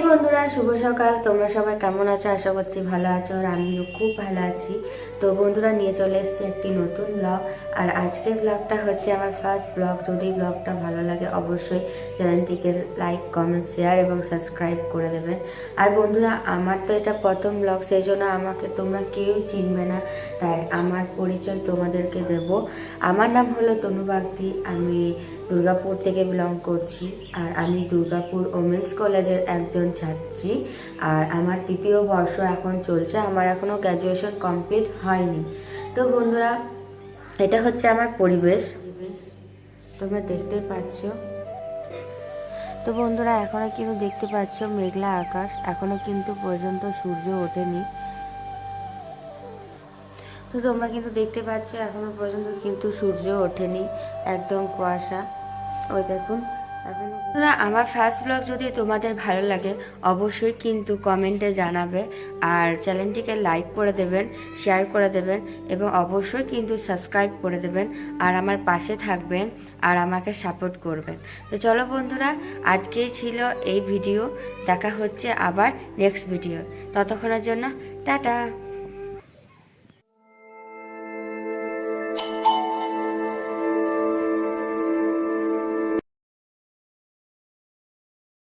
বন্ধুরা, শুভ সকাল। তোমরা সবাই কেমন আছো? আশা করছি ভালো আছো, আর আমিও খুব ভালো আছি। তো বন্ধুরা, নিয়ে চলে এসেছি একটি নতুন ব্লগ। আর আজকের ব্লগটা হচ্ছে আমার ফার্স্ট ব্লগ। যদি ব্লগটা ভালো লাগে অবশ্যই চ্যানেলটিকে লাইক, কমেন্ট, শেয়ার এবং সাবস্ক্রাইব করে দেবেন। আর বন্ধুরা, আমার তো এটা প্রথম ব্লগ, সেই জন্য আমাকে তোমরা কেউ চিনবে না, তাই আমার পরিচয় তোমাদেরকে দেব। আমার নাম হলো তনু বাগদি। আমি দুর্গাপুর থেকে বিলং করছি, আর আমি দুর্গাপুর ওমেন্স কলেজের একজন ছাত্রী। আর আমার তৃতীয় বর্ষ এখন চলছে, আমার এখনও গ্র্যাজুয়েশন কমপ্লিট হয়নি। তো বন্ধুরা, এটা হচ্ছে আমার পরিবেশ, তোমরা দেখতেই পাচ্ছ। তো বন্ধুরা, এখনো কিন্তু দেখতে পাচ্ছ মেঘলা আকাশ, এখনো কিন্তু পর্যন্ত সূর্য ওঠেনি। তো তোমরা কিন্তু দেখতে পাচ্ছ এখনো পর্যন্ত কিন্তু সূর্য ওঠেনি, একদম কুয়াশা। ওই দেখুন। আমার ফার্স্ট ব্লগ যদি তোমাদের ভালো লাগে অবশ্যই কিন্তু কমেন্টে জানাবে, আর চ্যানেলটিকে লাইক করে দেবেন, শেয়ার করে দেবেন এবং অবশ্যই কিন্তু সাবস্ক্রাইব করে দেবেন, আর আমার পাশে থাকবেন আর আমাকে সাপোর্ট করবেন। তো চলো বন্ধুরা, আজকেই ছিল এই ভিডিও। দেখা হচ্ছে আবার নেক্সট ভিডিও। ততক্ষণের জন্য টাটা।